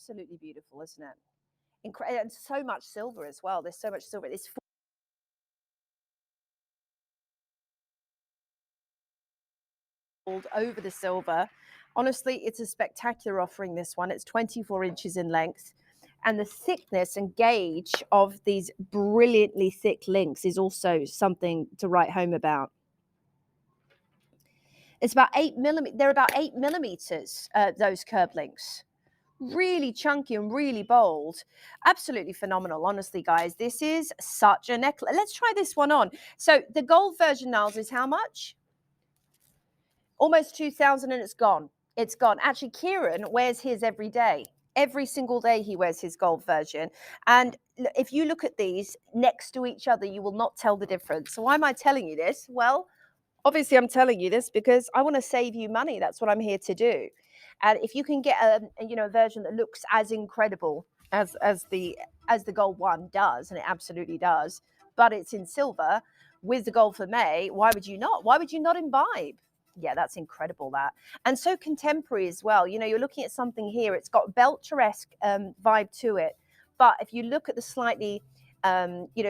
absolutely beautiful, isn't it? And so much silver as well. There's so much silver. It's over the silver. Honestly, it's a spectacular offering, this one. It's 24 inches in length. And the thickness and gauge of these brilliantly thick links is also something to write home about. It's about 8 millimeters. They're about 8 millimeters, those curb links. Really chunky and really bold. Absolutely phenomenal, honestly, guys. This is such a necklace. Let's try this one on. So the gold version, Niles, is how much? Almost 2,000, and it's gone. It's gone. Actually, Kieran wears his every day. Every single day he wears his gold version. And if you look at these next to each other, you will not tell the difference. So why am I telling you this? Well, obviously I'm telling you this because I want to save you money. That's what I'm here to do. And if you can get a version that looks as incredible as the gold one does, and it absolutely does, but it's in silver with the gold for May, why would you not? Why would you not imbibe? Yeah, that's incredible, that. And so contemporary as well. You know, you're looking at something here, it's got Belcher-esque vibe to it. But if you look at the slightly,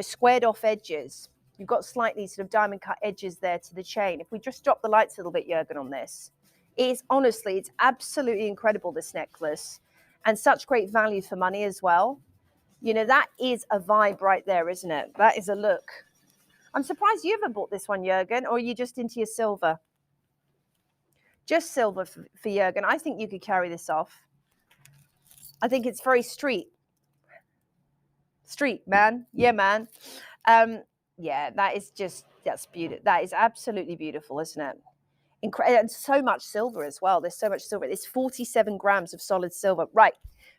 squared off edges, you've got slightly sort of diamond cut edges there to the chain. If we just drop the lights a little bit, Jürgen, on this, it's absolutely incredible, this necklace, and such great value for money as well. You know, that is a vibe right there, isn't it? That is a look. I'm surprised you haven't bought this one, Jürgen, or are you just into your silver? Just silver for Jürgen. I think you could carry this off. I think it's very street, man. Yeah, man. Yeah, that's beautiful. That is absolutely beautiful, isn't it? And so much silver as well. There's so much silver. It's 47 grams of solid silver. Right.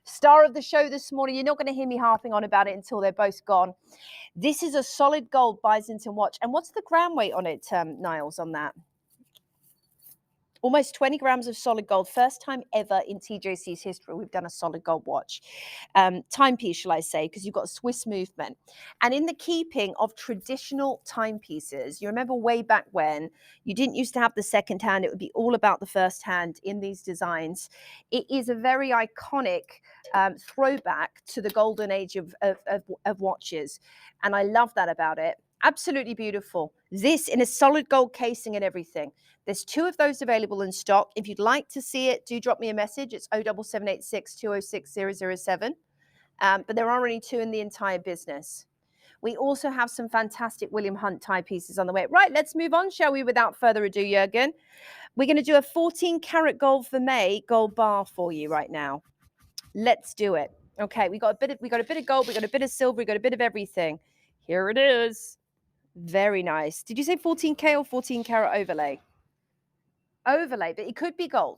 Star of the show this morning. You're not going to hear me harping on about it until they're both gone. This is a solid gold Byzantine watch. And what's the gram weight on it, Niles, on that? Almost 20 grams of solid gold. First time ever in TJC's history we've done a solid gold watch. Timepiece, shall I say, because you've got a Swiss movement. And in the keeping of traditional timepieces, you remember way back when you didn't used to have the second hand, it would be all about the first hand in these designs. It is a very iconic throwback to the golden age of watches. And I love that about it. Absolutely beautiful. This in a solid gold casing and everything. There's 2 of those available in stock. If you'd like to see it, do drop me a message. It's 07786 206 007. But there are only 2 in the entire business. We also have some fantastic William Hunt timepieces on the way. Right, let's move on, shall we, without further ado, Jürgen? We're going to do a 14 karat gold for May gold bar for you right now. Let's do it. Okay, we got a bit of gold, we got a bit of silver, we got a bit of everything. Here it is. Very nice. Did you say 14K or 14 karat overlay? Overlay, but it could be gold.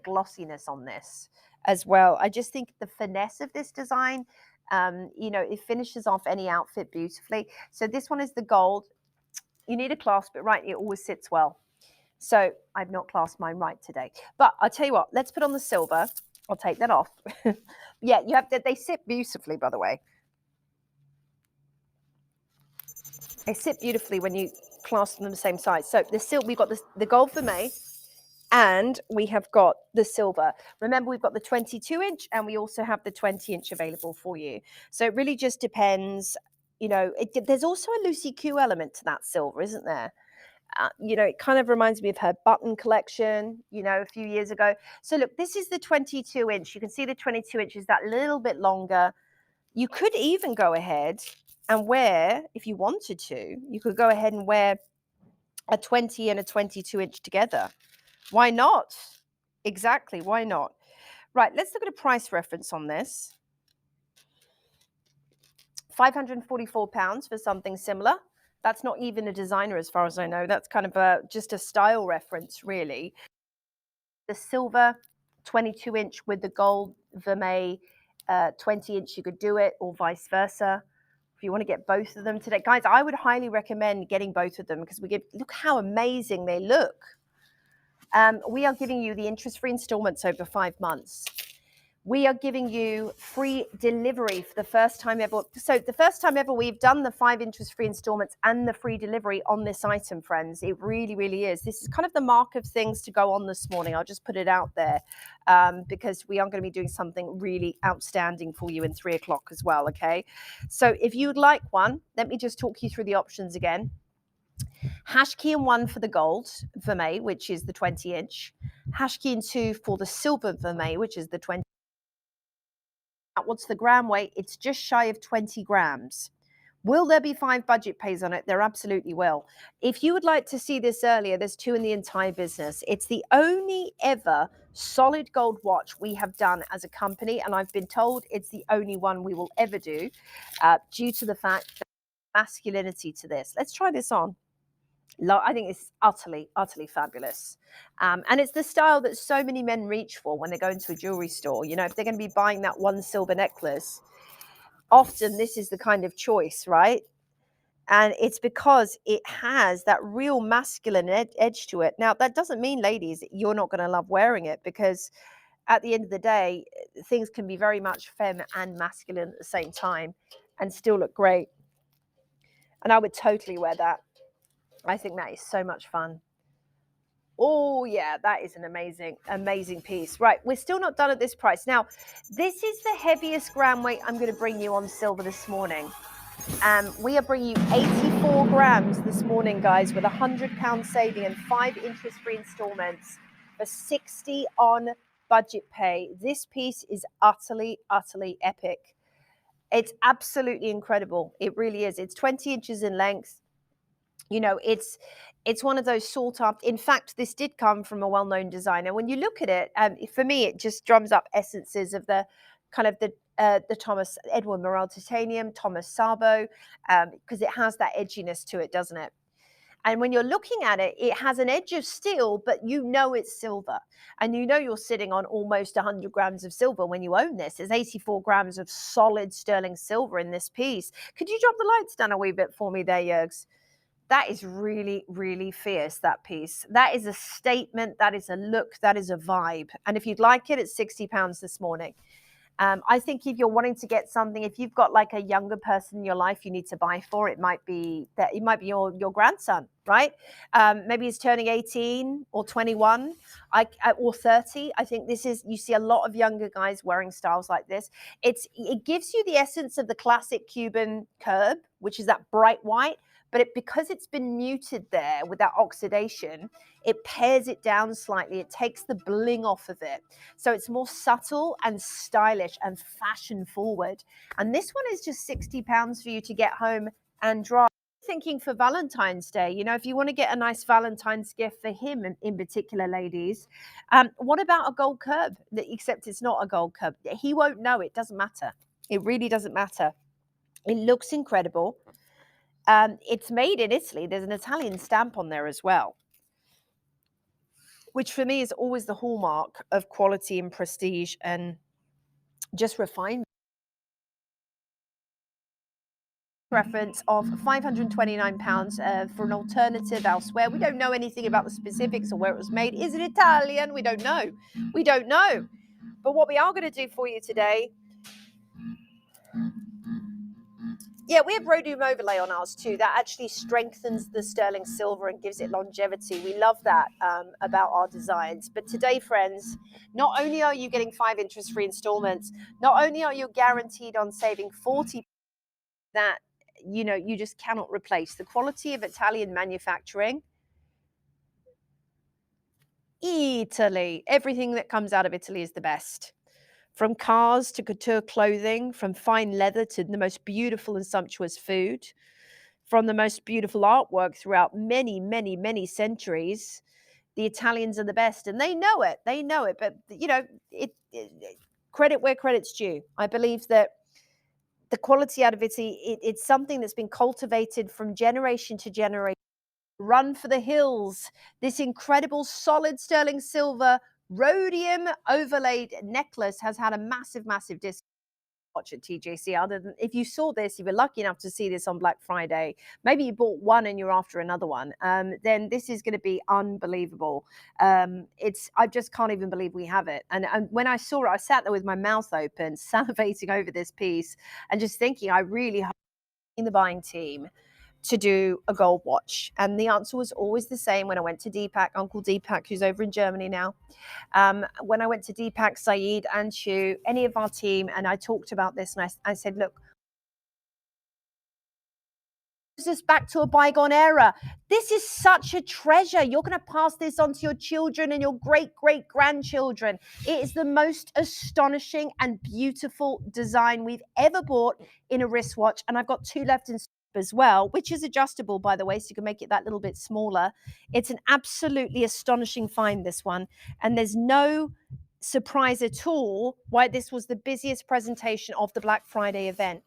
Glossiness on this as well. I just think the finesse of this design, it finishes off any outfit beautifully. So this one is the gold. You need a clasp, but right, it always sits well. So I've not clasped mine right today. But I'll tell you what, let's put on the silver. I'll take that off. Yeah, you have they sit beautifully, by the way. They sit beautifully when you clasp them the same size. So we've got the gold for May, and we have got the silver. Remember, we've got the 22-inch, and we also have the 20-inch available for you. So it really just depends. There's also a Lucy Q element to that silver, isn't there? It kind of reminds me of her button collection, a few years ago. So look, this is the 22-inch. You can see the 22-inch is that little bit longer. You could even go ahead and wear, if you wanted to, you could go ahead and wear a 20 and a 22-inch together. Why not? Exactly, why not? Right, let's look at a price reference on this. £544 for something similar. That's not even a designer as far as I know. That's kind of just a style reference, really. The silver 22-inch with the gold vermeil 20-inch, you could do it, or vice versa. If you want to get both of them today, guys, I would highly recommend getting both of them because look how amazing they look. We are giving you the interest-free installments over 5 months. we are giving you free delivery for the first time ever. So the first time ever we've done the 5 interest-free installments and the free delivery on this item, friends. It really, really is. This is kind of the mark of things to go on this morning. I'll just put it out there because we are going to be doing something really outstanding for you in 3 o'clock as well, okay? So if you'd like one, let me just talk you through the options again. Hash key in 1 for the gold vermeil, which is the 20-inch. Hash key in 2 for the silver vermeil, which is the 20. What's the gram weight? It's just shy of 20 grams. Will there be 5 budget pays on it? There absolutely will. If you would like to see this earlier, there's 2 in the entire business. It's the only ever solid gold watch we have done as a company, and I've been told it's the only one we will ever do due to the fact that masculinity to this. Let's try this on. I think it's utterly, utterly fabulous. And it's the style that so many men reach for when they go into a jewelry store. You know, if they're going to be buying that one silver necklace, often this is the kind of choice, right? And it's because it has that real masculine edge to it. Now, that doesn't mean, ladies, you're not going to love wearing it, because at the end of the day, things can be very much femme and masculine at the same time and still look great. And I would totally wear that. I think that is so much fun. Oh yeah, that is an amazing, amazing piece. Right, we're still not done at this price. Now, this is the heaviest gram weight I'm going to bring you on silver this morning. We are bringing you 84 grams this morning, guys, with £100 saving and 5 interest-free installments for 60 on budget pay. This piece is utterly, utterly epic. It's absolutely incredible. It really is. It's 20 inches in length. You know, it's one of those sought after. In fact, this did come from a well-known designer. When you look at it, for me, it just drums up essences of the kind of the Thomas Edward Morel titanium, Thomas Sabo, because it has that edginess to it, doesn't it? And when you're looking at it, it has an edge of steel, but you know it's silver. And you know you're sitting on almost 100 grams of silver when you own this. There's 84 grams of solid sterling silver in this piece. Could you drop the lights down a wee bit for me there, Jurgs? That is really, really fierce, that piece. That is a statement. That is a look. That is a vibe. And if you'd like it, it's £60 this morning. I think if you're wanting to get something, if you've got like a younger person in your life you need to buy for, it might be your grandson, right? Maybe he's turning 18 or 21 or 30. I think you see a lot of younger guys wearing styles like this. It gives you the essence of the classic Cuban curb, which is that bright white, but because it's been muted there with that oxidation, it pares it down slightly. It takes the bling off of it. So it's more subtle and stylish and fashion forward. And this one is just £60 for you to get home and dry. Thinking for Valentine's Day, you know, if you want to get a nice Valentine's gift for him in particular, ladies, what about a gold curb? Except it's not a gold curb. He won't know. It doesn't matter. It really doesn't matter. It looks incredible. It's made in Italy. There's an Italian stamp on there as well, which for me is always the hallmark of quality and prestige and just refinement. Reference of £529 for an alternative elsewhere. We don't know anything about the specifics or where it was made. Is it Italian? We don't know. We don't know. But what we are going to do for you today, yeah, we have rhodium overlay on ours too. That actually strengthens the sterling silver and gives it longevity. We love that about our designs. But today, friends, not only are you getting 5 interest-free installments, not only are you guaranteed on saving 40, that, you know, you just cannot replace. The quality of Italian manufacturing, Italy, everything that comes out of Italy is the best. From cars to couture clothing, from fine leather to the most beautiful and sumptuous food, from the most beautiful artwork throughout many, many, many centuries. The Italians are the best, and they know it. They know it. But, you know, credit where credit's due. I believe that the quality out of Italy, it's something that's been cultivated from generation to generation. Run for the hills. This incredible solid sterling silver rhodium overlaid necklace has had a massive, massive discount. watch at TJC, other than if you saw this, you were lucky enough to see this on Black Friday, maybe you bought one and you're after another one, then this is going to be unbelievable. I just can't even believe we have it. And when I saw it, I sat there with my mouth open, salivating over this piece and just thinking, I really hope in the buying team to do a gold watch. And the answer was always the same when I went to Deepak, Uncle Deepak, who's over in Germany now. When I went to Deepak, Saeed, and Shu, any of our team, and I talked about this, and I said, look, this back to a bygone era. This is such a treasure. You're going to pass this on to your children and your great grandchildren. It is the most astonishing and beautiful design we've ever bought in a wristwatch. And I've got two left in as well, which is adjustable, by the way, so you can make it that little bit smaller. It's an absolutely astonishing find, this one. And there's no surprise at all why this was the busiest presentation of the Black Friday event.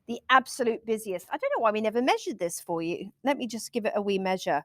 The absolute busiest. I don't know why we never measured this for you. Let me just give it a wee measure.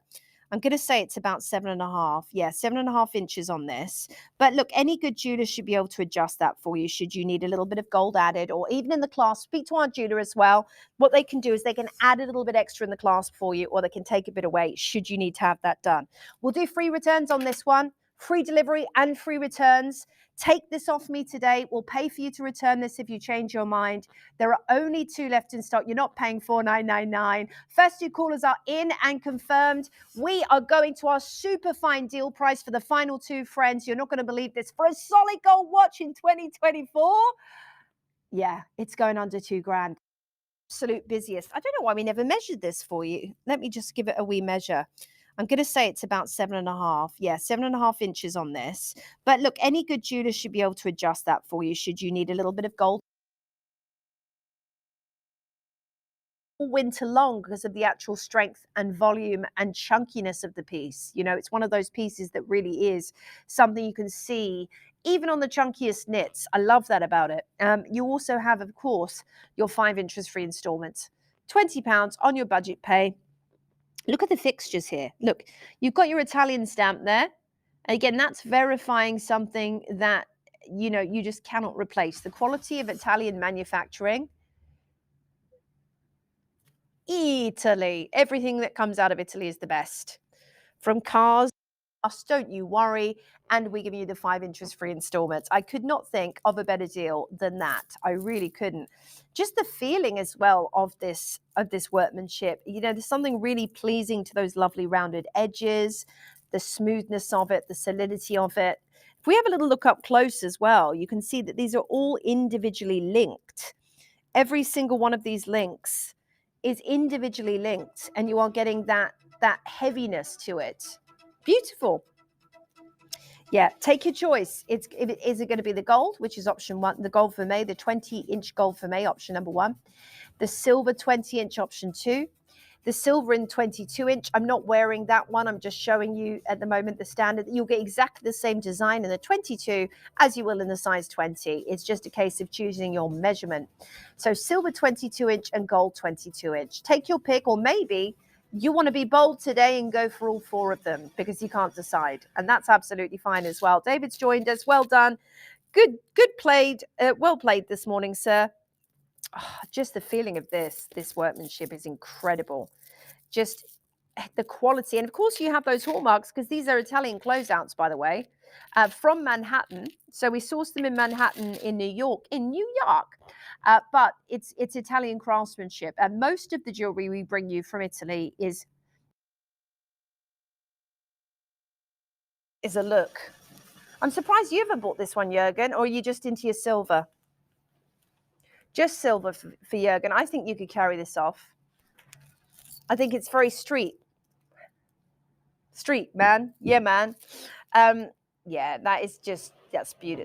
I'm going to say it's about 7.5. Yeah, 7.5 inches on this. But look, any good jeweler should be able to adjust that for you should you need a little bit of gold added, or even in the clasp. Speak to our jeweler as well. What they can do is they can add a little bit extra in the clasp for you, or they can take a bit away should you need to have that done. We'll do free returns on this one. Free delivery and free returns. Take this off me today. We'll pay for you to return this if you change your mind. There are only two left in stock. You're not paying $4,999. First two callers are in and confirmed. We are going to our super fine deal price for the final two, friends. You're not going to believe this. For a solid gold watch in 2024, yeah, it's going under $2,000. Absolute busiest. I don't know why we never measured this for you. Let me just give it a wee measure. I'm going to say it's about 7.5. Yeah, 7.5 inches on this. But look, any good jeweler should be able to adjust that for you should you need a little bit of gold all winter long because of the actual strength and volume and chunkiness of the piece. You know, it's one of those pieces that really is something you can see even on the chunkiest knits. I love that about it. You also have, of course, your 5 interest free installments, £20 on your budget pay. Look at the fixtures here. Look, you've got your Italian stamp there. Again, that's verifying something that, you know, you just cannot replace. The quality of Italian manufacturing. Italy. Everything that comes out of Italy is the best. From cars, don't you worry. And we give you the 5 interest free installments. I could not think of a better deal than that. I really couldn't. Just the feeling as well of this workmanship. You know, there's something really pleasing to those lovely rounded edges, the smoothness of it, the solidity of it. If we have a little look up close as well, you can see that these are all individually linked. Every single one of these links is individually linked, and you are getting that heaviness to it. Beautiful. Yeah, take your choice. Is it going to be the gold, which is option 1, the gold for May, the 20-inch gold for May, option number 1, the silver 20-inch, option 2, the silver in 22-inch. I'm not wearing that one. I'm just showing you at the moment the standard. You'll get exactly the same design in the 22 as you will in the size 20. It's just a case of choosing your measurement. So silver 22-inch and gold 22-inch. Take your pick, or maybe you want to be bold today and go for all 4 of them because you can't decide. And that's absolutely fine as well. David's joined us. Well done. Good played. Well played this morning, sir. Oh, just the feeling of this workmanship is incredible. Just the quality. And of course you have those hallmarks because these are Italian closeouts, by the way, from Manhattan. So we sourced them in Manhattan, in New York, but it's Italian craftsmanship. And most of the jewelry we bring you from Italy is a look. I'm surprised you haven't bought this one, Jurgen, or are you just into your silver? Just silver for Jurgen. I think you could carry this off. I think it's very street, man. Yeah, man. Yeah, that's beautiful.